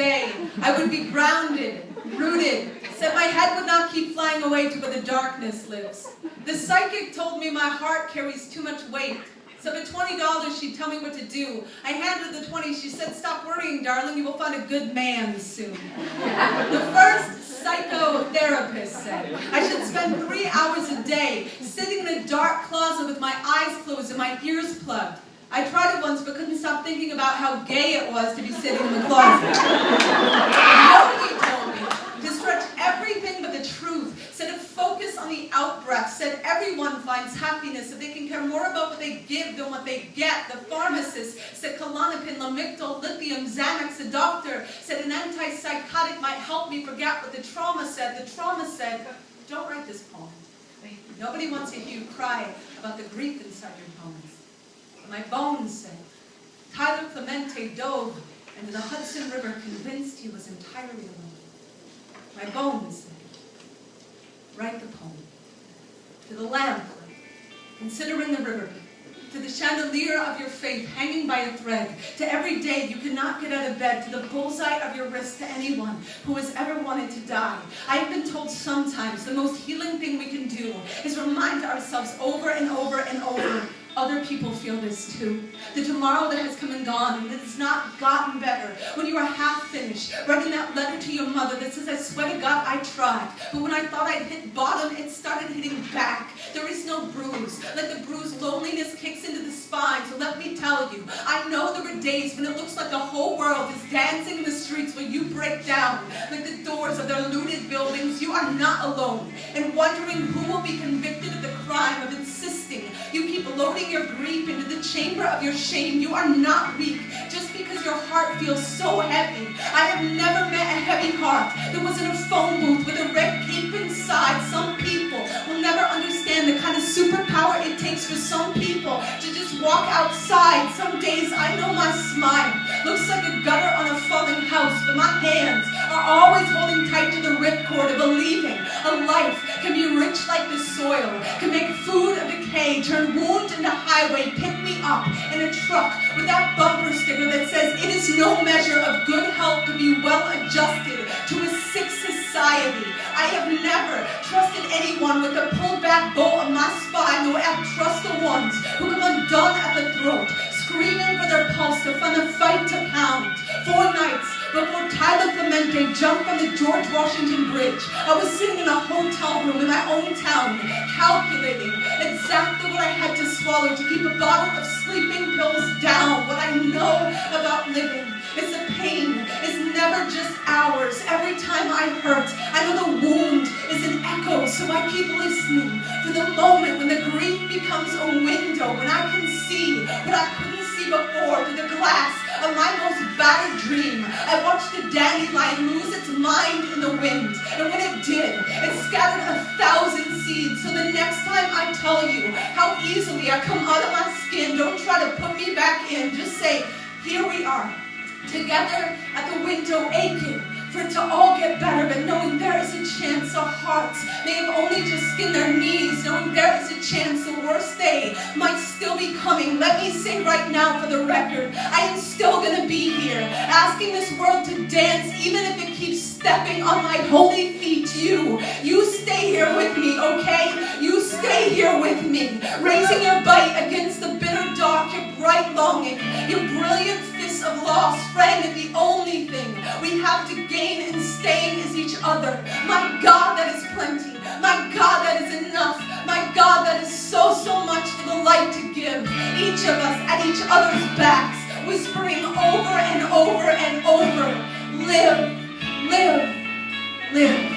day. I would be grounded, rooted, said my head would not keep flying away to where the darkness lives. The psychic told me my heart carries too much weight. So for $20, she'd tell me what to do. I handed her the 20. She said, stop worrying, darling. You will find a good man soon. The first psychotherapist said I should spend 3 hours a day sitting in a dark closet with my eyes closed and my ears plugged. I tried it once but couldn't stop thinking about how gay it was to be sitting in the closet. Nobody told me to stretch everything but the truth, said to focus on the out-breath, said everyone finds happiness if they can care more about what they give than what they get. The pharmacist said Klonopin, Lamictal, lithium, Xanax. The doctor said an antipsychotic might help me forget what the trauma said. The trauma said, don't write this poem. Nobody wants to hear you cry about the grief inside your bones. My bones said, Tyler Clemente dove into the Hudson River convinced he was entirely alone. My bones said, write the poem. To the lamp, considering the river, to the chandelier of your faith hanging by a thread, to every day you cannot get out of bed, to the bullseye of your wrist, to anyone who has ever wanted to die. I have been told sometimes the most healing thing we can do is remind ourselves over and over and over, other people feel this too. The tomorrow that has come and gone and that has not gotten better. When you are half finished, writing that letter to your mother that says, I swear to God I tried, but when I thought I'd hit bottom, it started hitting back. There is no bruise. Like the bruise, loneliness kicks into the spine. So let me tell you, I know there were days when it looks like the whole world is dancing in the streets where you break down. Like the doors of their looted buildings, you are not alone. And wondering who will be convicted of the crime of insisting you keep loading your grief into the chamber of your shame. You are not weak just because your heart feels so heavy. I have never met a heavy heart that wasn't a phone booth with a red cape inside. Some people will never understand the kind of superpower it takes for some people to just walk outside. Some days I know my smile looks like a gutter on a falling house, but my hands are always holding tight to the ripcord of believing a life can be rich like the soil, can make food of decay, turn wound into highway, pick me up in a truck with that bumper sticker that says it is no measure of good health to be well adjusted to a sick society. I have never trusted anyone with a pulled back bolt on my spine, though I trust the ones who come undone at the throat, screaming for their pulse to find a fight to pound. 4 nights before Tyler Clemente jumped on the George Washington Bridge, I was sitting in a hotel room in my own town, calculating exactly what I had to swallow to keep a bottle of sleeping pills down. What I know about living is the pain is never just ours. Every time I hurt, I know the wound is an echo, so I keep listening for the moment when the grief becomes a window, when I can see what I couldn't see before through the glass of my most battered dream. I watched the dandelion lose its mind in the wind, and when it did, it scattered 1,000 seeds. So the next time I tell you how easily I come out of my skin, don't try to put me back in. Just say, here we are, together at the window, aching for it to all get better, but knowing there is a chance our hearts may have only just skinned their knees, knowing there is a chance the worst day might still be coming. Let me say right now for the record, I am still going to be here, asking this world to dance, even if it keeps stepping on my holy feet. You stay here with me, okay? You stay here with me, raising your bite against the bitter dark, your bright longing, your brilliant fist of loss, friend, and the only thing we have to gain in staying is each other. My God, that is plenty. My God, that is enough. My God, that is so much for the light to give. Each of us at each other's backs, whispering over and over and over, live, live, live.